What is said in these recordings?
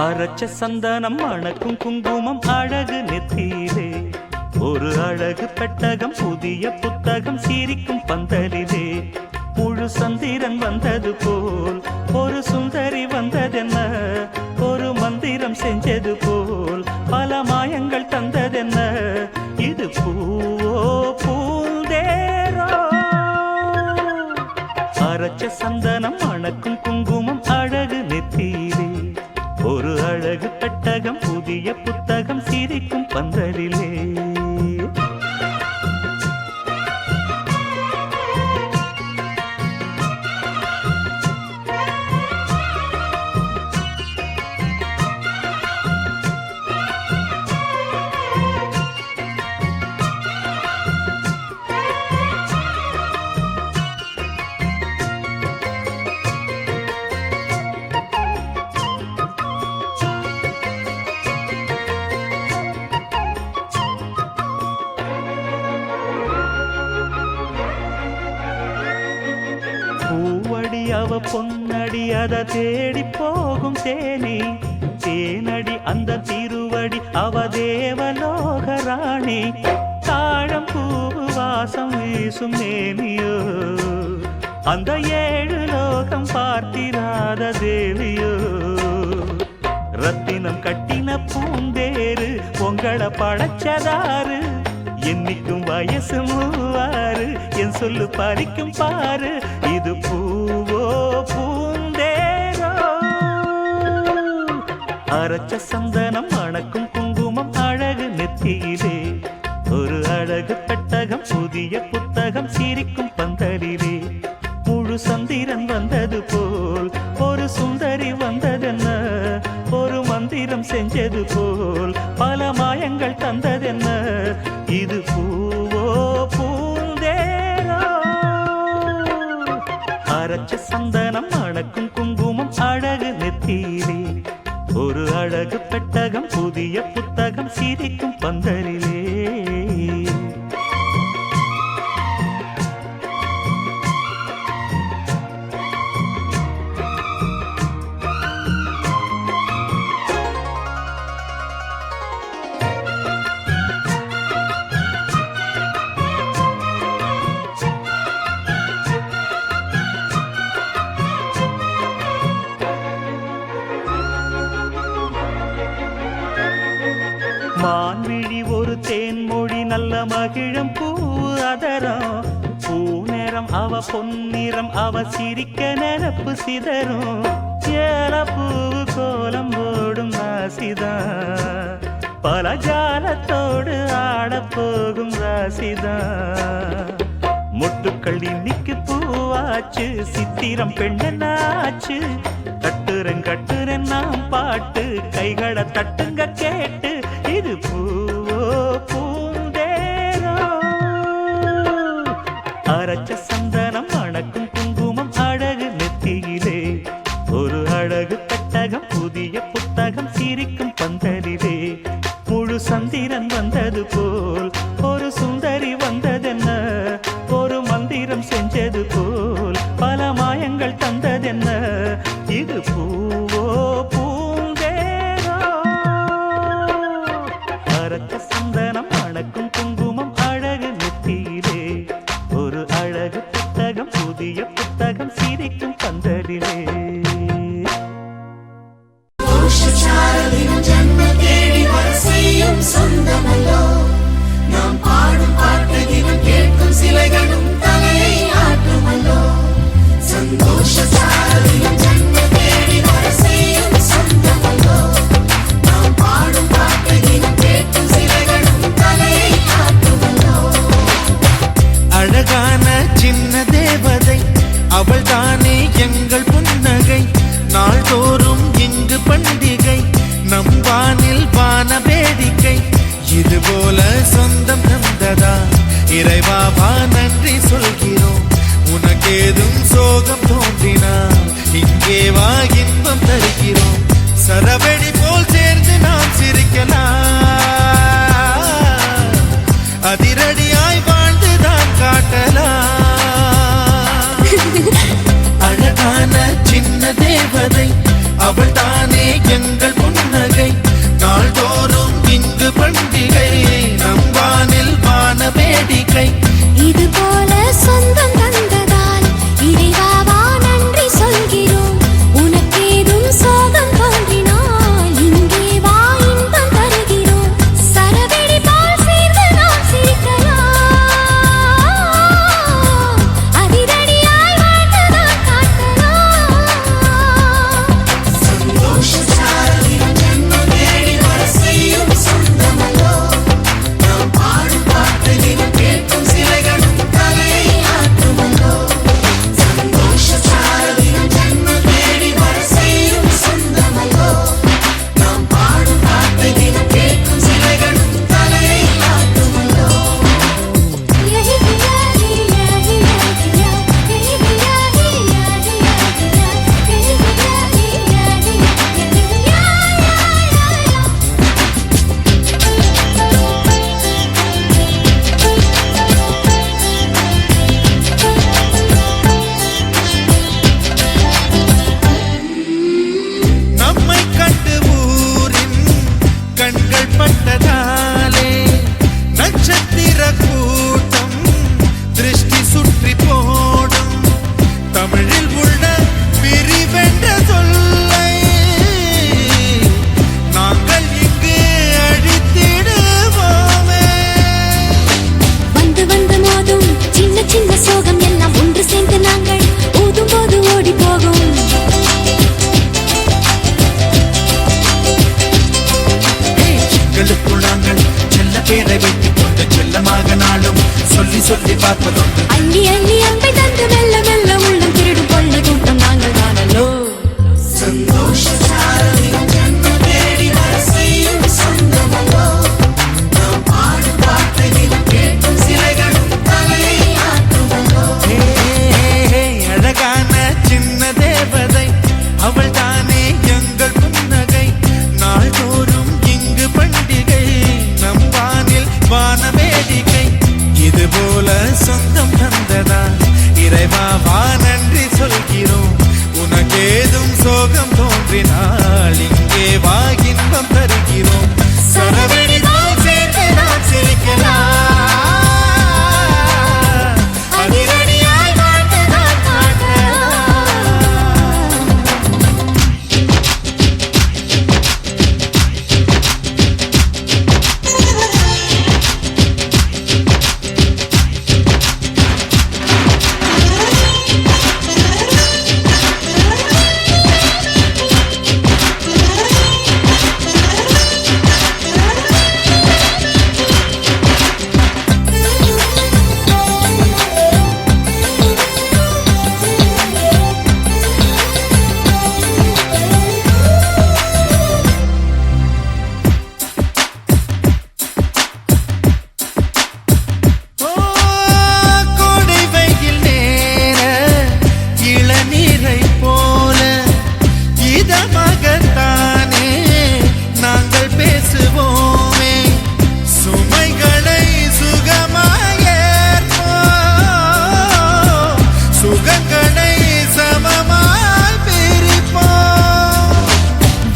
அரைச்ச சந்தனம் மணக்கும் குங்குமம் அழகு நெத்தியிலே ஒரு அழகு பெட்டகம் புதிய புத்தகம் சிரிக்கும் பந்தலிலே முழு சந்திரன் வந்தது போல் ஒரு சுந்தரி வந்ததென்ன ஒரு மந்திரம் செஞ்சது போல் பல மாயங்கள் தந்ததென்ன இது பூவோ பூந்தேரோ அரைச்ச சந்தனம் மணக்கும் குங்குமம் அழகு நெத்தியிலே ஒரு அழகு பெட்டகம் புதிய புத்தகம் சிரிக்கும் பந்தலிலே அவ பொன்னடி அத தேடி போகும் தேனி தேனடி அந்த திருவடி அவ தேவலோகராணி தாழம் பூவு வாசம் வீசும் மேனியோ அந்த 7 லோகம் பார்த்திராத தேவியோ ரத்தினம் கட்டின பூந்தேரு உங்களை படைச்சதாரு என்னைக்கும் வயசு 36 என் சொல்லு பறிக்கும் பாரு இது பூவோ பூந்தேரோ அரைச்ச சந்தனம் மணக்கும் குங்குமம் அழகு நெத்தியிலே ஒரு அழகு பெட்டகம் புதிய புத்தகம் சிரிக்கும் பந்தலிலே முழு சந்திரன் வந்தது போல் ஒரு சுந்தரி வந்ததென்ன ஒரு மந்திரம் செஞ்சது போல் பல மாயங்கள் தந்ததென்ன இது பூவோ பூந்தேரோ அரைச்ச சந்தனம் மணக்கும் குங்குமம் அழகு நெத்தியிலே ஒரு அழகு பெட்டகம் புதிய புத்தகம் சிரிக்கும் பந்தலிலே மான்விழி ஒரு தேன்மொழி நல்ல மகிழம் பூ அதரம் பூநேரம் அவ பொன்னிறம் அவ சிரிக்க நினப்பு சிதறும் ஏல பூவு கோலம் போடும் ராசிதான் பல ஜாலத்தோடு ஆடப்போகும் ராசிதான் முட்டுக்கள் இன்னைக்கு பூவாச்சு சித்திரம் பெண்ணாச்சு கட்டுறேன் நாம் பாட்டு கைகளை தட்டுங்க கேட்டு இது பூவோ பூந்தேரோ அரைச்ச சந்தனம் மணக்கும் குங்குமம் அழகு நெத்தியிலே ஒரு அழகு பெட்டகம் புதிய புத்தகம் சிரிக்கும் பந்தலிலே முழு சந்திரன் வந்தது போல் ஒரு சுந்தரி வந்ததென்ன ஒரு மந்திரம் செஞ்சது போல் பல மாயங்கள் தந்ததென்ன இது பூவோ பூந்தேரோ அரைச்ச சந்தனம் மணக்கும் குங்குமம் அழகு நெத்தியிலே ஒரு அழகு புத்தகம் புதிய புத்தகம் சிரிக்கும் பந்தலிலே சொந்தமல்லோ நாம் பாடும் பாட்டு தினம் கேட்கும் சிலைகளும் தலையை ஆட்டுமல்லோ சந்தோஷ சாரதியும் ஜன்ம தேடி வர செய்யும் சொந்தமல்லோ நாம் பாடும் பாட்டு தினம் கேட்கும் சிலைகளும் தலையை ஆட்டுமல்லோ அழகான சின்ன தேவதை அவள் தானே எங்கள் புன்னகை நாள்தோறும் இங்கு பண்டிகை நம் வானில் வான வேடிக்கை இதுபோல சொந்தம் தந்ததா இறைவாவா நன்றி சொல்கிறோம் உனக்கேதும் சோகம் தோன்றினா இங்கே வா இன்பம் தருகிறோம் சரவெடி போல் சேர்ந்து நாம் சிரிக்கலாம் அதிரடியாய் வாழ்ந்துதான் காட்டலாம் அழகான சின்ன தேவதை அவள் தானே எங்கள் சொல்லி பார்ப்பதுண்டு. அள்ளி அள்ளி அம்பை தந்து மெல்ல மெல்ல உள்ளம் திருடும் கொள்ள கூட்டம் நாங்கள் தானல்லோ. சந்தோஷ சாரதியும் ஜன்ம தேடி வர செய்யும் சொந்தமல்லோ. நாம் பாடும் பாட்டையும் கேட்கும் சிலைகளும் தலையை ஆட்டுமல்லோ. அழகான சின்ன தேவதை அவள் தானே எங்கள் புன்னகை. நாள்தோறும் இங்கு பண்டிகை, நம் வானில் வான வேடிக்கை. இது போல சொந்தம் தந்ததா இறைவா வா நன்றி சொல்கிறோம். உனக்கேதும் சோகம் தோன்றினால் இங்கே வா இன்பம் தருகிறோம். சரவெடிதான் சேர்த்து நாம் சிரிக்கலாம். அதிரடியாய் வாழ்ந்துதான் காட்டலாம். கோடை வெயில் நேர இளநீரை போல இதமாகத்தானே நாங்கள் பேசுவோமே. சுமைகளை சுகமாயேற்போம், சுகங்களை சமமாய் பிரிப்போம்.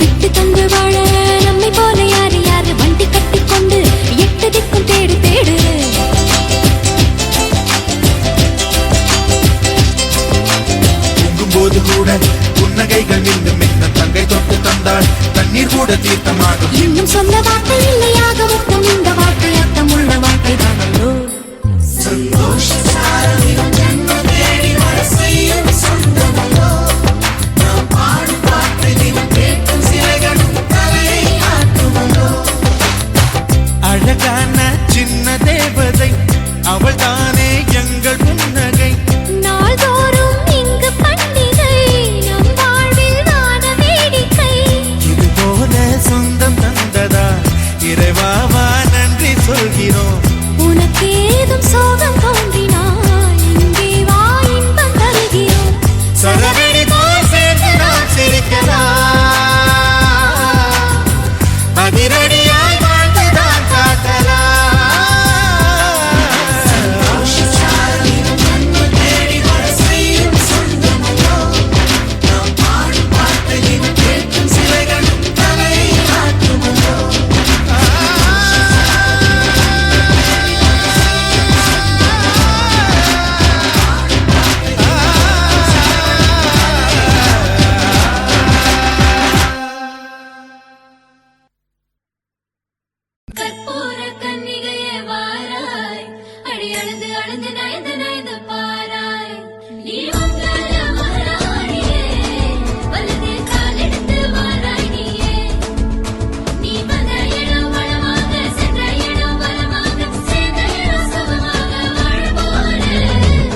விட்டு தந்து வாழ நம்மை போல யாரு யாரு வண்டி கட்டிக்கொண்டு எட்டு திக்கும் தேடு தேடு. தூங்கும்போது கூட புன்னகைகள் மீண்டும் மீண்டும் தங்கை தொட்டு தந்தாள். தண்ணீர் கூட தீர்த்தமாகும். இன்னும் சொல்ல வார்த்தை இல்லையாக முத்தம் இந்த வார்த்தை அர்த்தம் உள்ள வார்த்தை தானல்லோ. சந்தோஷ சாரதியும் ஜன்ம தேடி வர செய்யும் சொந்தமல்லோ. நாம் பாடும் பாட்டையும் கேட்கும் சிலைகளும் தலையை ஆட்டுமல்லோ. அழகான சின்ன தேவதை அவள் தானே எங்கள் புன்னகை. நாள்தோறும் இங்கு பண்டிகை, நம் வாழ்வில் வான வேடிக்கை. இது போல சொந்தம் தந்ததா இறைவா வா நன்றி சொல்கிறோம். உனக்கேதும் சோகம் தோன்றினால் இங்கே வா இன்பம் தருகிறோம். சரவெடி போல் சேர்ந்து நாம் சிரிக்கலாம். அதிரடியாய் வாழ்ந்துதான் காட்டலாம். சந்தோஷ சாரதியும் ஜன்ம தேடி வர செய்யும் சொந்தமல்லோ. நாம் பாடும் பாட்டையும் கேட்கும் சிலைகளும் தலையை ஆட்டுமல்லோ. கற்பூர கன்னிகையே வாராய், அடி அழுந்து அழுந்து நயந்து நயந்து பாராய். நீ வந்தால மகாராணியே, வலது காலெடுத்து வாராய் நீயே. நீ வந்த இடம் வளமாக, சென்ற இடம் வளமாக, சேர்ந்த இடம் சுகமாக வாழ போறேன்.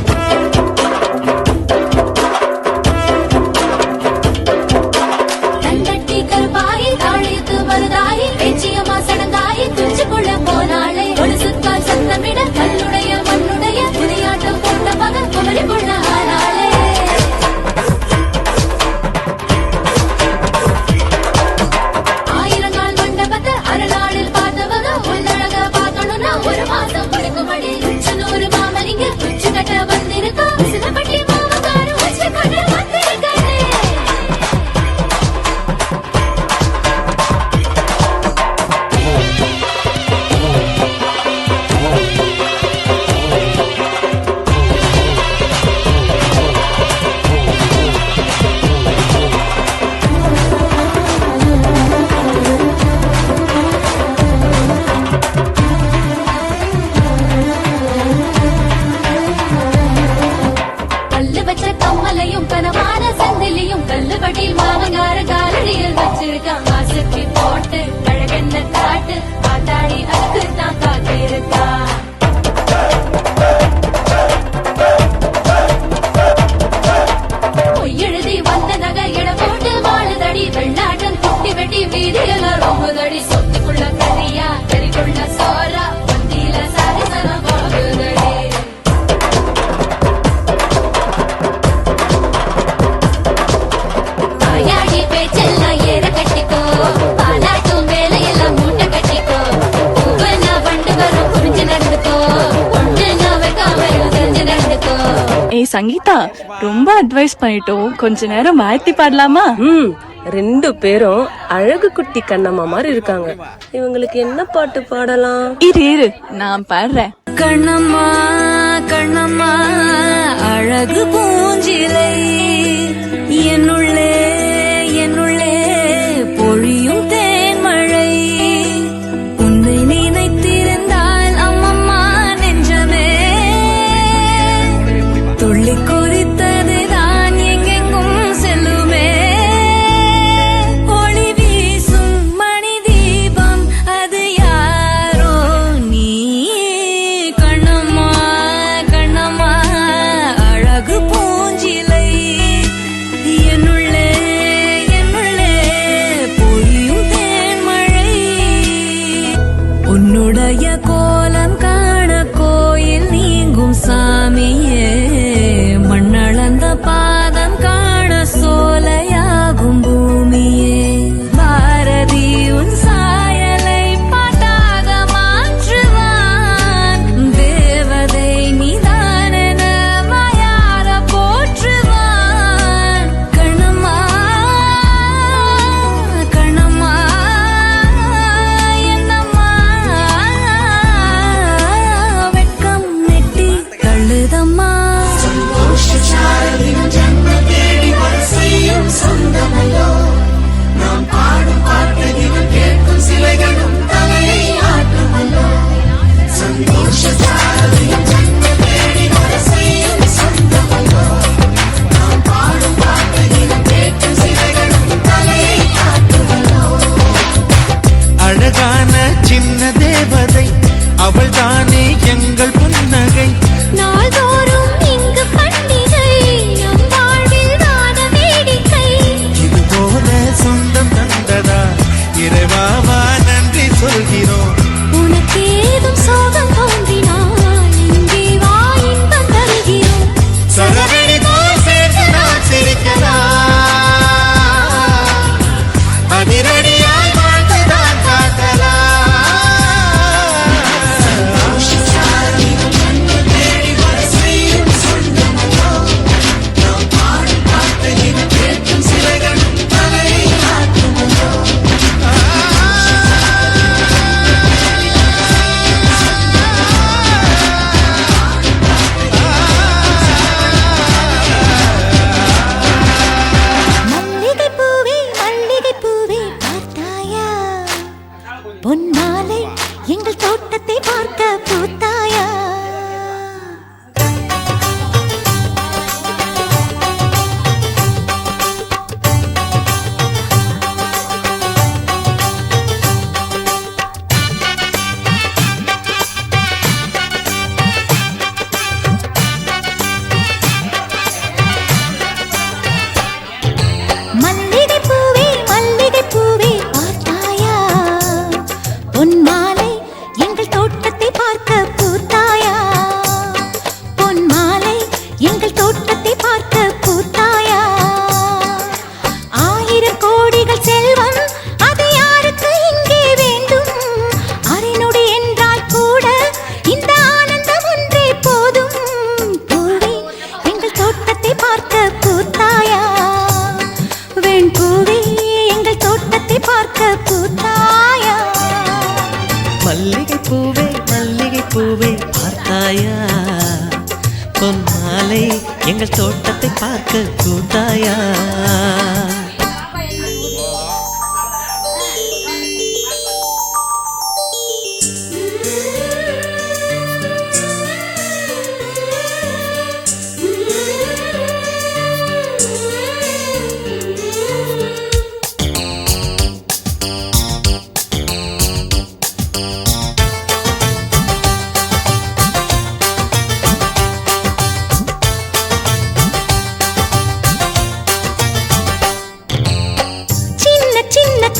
தண்டட்டி கருப்பாயி தாழித்து வருதாயி பேச்சியம்மா சடங்காயி துச்சுக்குள்ள போனாளே. ஒரு சுத்தால் சத்தமிட கல்லுடைய மண்ணுடைய புதியாட்டம் போட்ட மகன் குமரி பொண்ண ஆனாளே. ஆயிரங்கால் மண்டபத்தை அரைநாளில் பார்த்தவங்க உள்ளழக பார்க்கணும்னா ஒரு மாசம் கொடுக்கும்படி நூறு மாமலிங்க குச்சு கட்ட வந்திருக்கா. சிதப்பட்டி மாமக்காரு உச்சு கட்ட வந்திருக்காரு. கல்லு வச்ச கம்மலையும் கனவான சந்திலையும் கல்லுபடியில் மாமங்கார காலடியில் வச்சிருக்கான். மாசுக்கு போட்டு கழகென்ன காட்டு காத்தாடி அதுக்கு தான் காத்திருக்கா. சங்கீதா, ரொம்ப அட்வைஸ் பண்ணிட்டோம், கொஞ்ச நேரம் வாழ்த்தி பாடலாமா? ரெண்டு பேரும் அழகு குட்டி கண்ணம்மா மாதிரி இருக்காங்க. இவங்களுக்கு என்ன பாட்டு பாடலாம்? இரு நான் பாடுறேன். கண்ணம்மா கண்ணம்மா அழகு பூஞ்சிலை என்னுள்ளே என்னுள்ளே பொழியும் தேன்மழை உன்னை நினைத்திருந்தால் அம்மம்மா நெஞ்சமே துள்ளி கொதித்தது தான் எங்கெங்கும் செல்லுமே ஒளி வீசும் மணி தீபம் அது யாரோ நீ கண்ணம்மா கண்ணம்மா அழகு பூஞ்சிலை என்னுள்ளே என்னுள்ளே பொழியும் தேன்மழை உன்னுடைய கோலம் காண கோயில் நீங்கும் சாமியே மண்ணளந்த பாதம் காண சோலையாகும் பூமியே பாரதி உன் சாயலை பாட்டாக மாற்றுவான் தேவதை நீதானென வாயார போற்றுவான் கண்ணம்மா கண்ணம்மா என்னம்மா வெட்கம் நெட்டி தள்ளுதம்மா சந்தோஷச்சாரலின் ஜன்ம தேடி வர செய்யும் சொந்தமல்லோ நாம் பாடும் பாட்டையும் கேட்கும் சிலைகளும் தலையை ஆட்டுமல்லோ சந்தோஷச்சாரலின் ஜன்ம தேடி வர செய்யும் சொந்தமல்லோ நாம் பாடும் பாட்டையும் கேட்கும் சிலைகளும் தலையை ஆட்டுமல்லோ அழகான சின்ன தேவதை அவள்தானே எங்கள் புன்னகை. நாள்தோறும் இங்கு பண்டிகை நம் வாழ்வில் வான வேடிக்கை இதுபோல சொந்தம் தந்ததா இறைவாவா நன்றி சொல்கிறோம். உனக்கேதும் சோகம் தோன்றினால் இங்கே வா இன்பம் தருகிறோம் சரவெளி போல் சேர்ந்து நாம் சிரிக்கலாம், அதிரடியாய் வாழ்ந்துதான் காட்டலாம். சந்தோஷச்சாரலின் ஜன்ம தேடி வர செய்யும் சொந்தமல்லோ நாம் பாடும் பாட்டையும் கேட்கும் சிலைகளும் தலையை ஆட்டுமல்லோ மல்லிகை பூவே பார்த்தாயா பொன்மாலை எங்கள் தோட்டத்தை பார்க்க பூத்தாயா மல்லிகை பூவே பார்த்தாயா பொன்மாலை எங்கள் தோட்டத்தை பார்க்க பூத்தாயா பொன்மாலை எங்கள் தோட்டத்தை பார்க்க பூத்தாயா 1000 கோடிகள் செல்வம் அது யாருக்கு இங்கே வேண்டும் அரைநொடி என்றால் கூட இந்த ஆனந்தம் ஒன்றே போதும் பூவே எங்கள் தோட்டத்தை பார்க்க பூத்தாயா வெண்பூவே எங்கள் தோட்டத்தை பார்க்க பூத்தாயா மல்லிகை பூவே பார்த்தாயா பொன்மாலை எங்கள் தோட்டத்தை பார்க்க பூத்தாயா.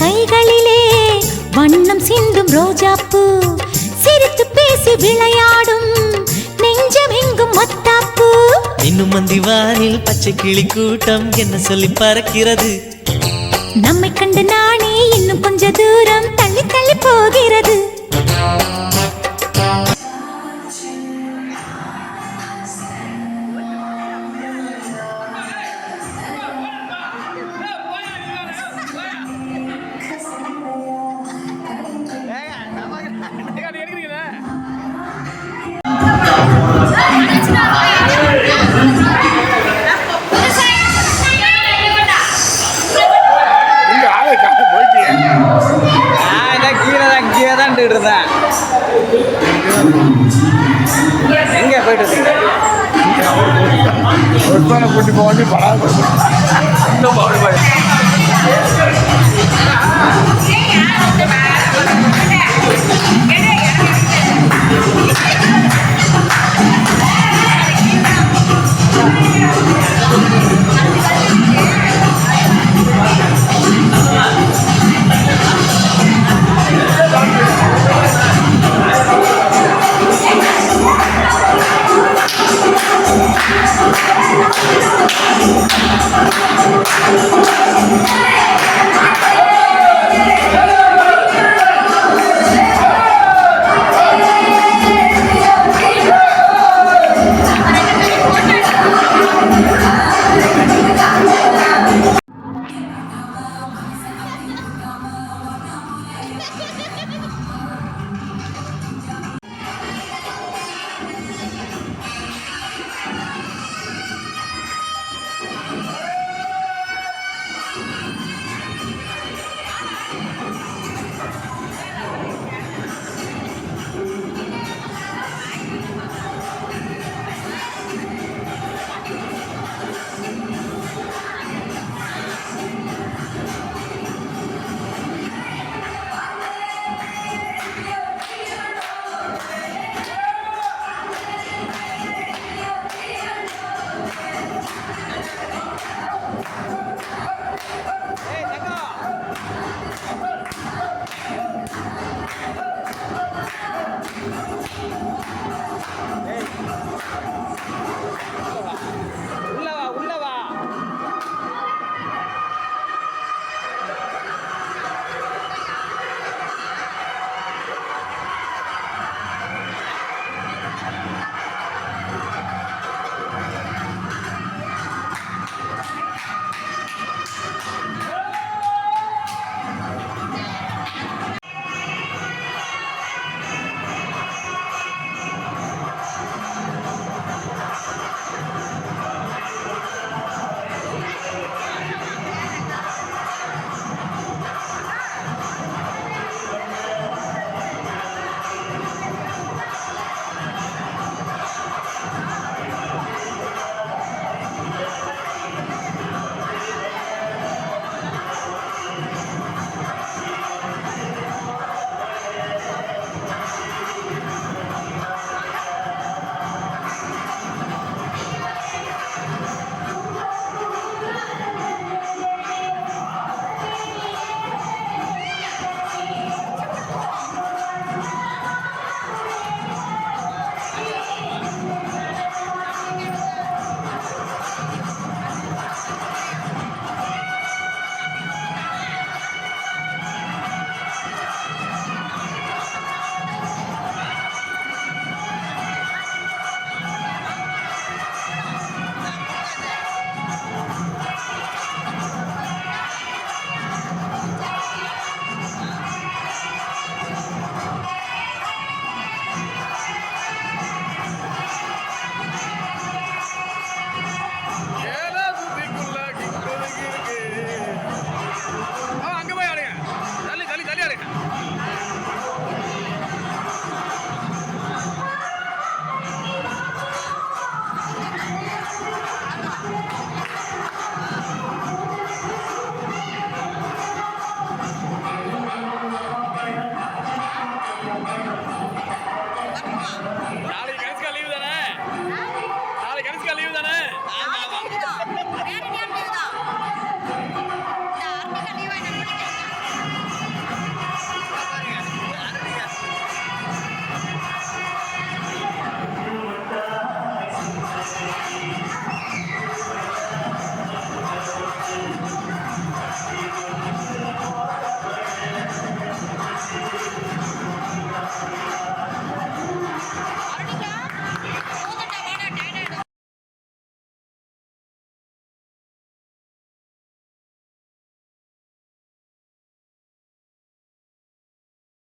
கைகளிலே வண்ணம் சிந்தும் ரோஜாப்பூ சிரித்து பேசி விளையாடும் நெஞ்சமெங்கும் மத்தாப்பூ இன்னும் மந்திவானில் பச்சை கிளி கூட்டம் என்ன சொல்லி பறக்கிறது நம்மை கண்டு நானே இன்னும் கொஞ்ச தூரம் தள்ளி தள்ளி போகிறது கூட்டி போக படம்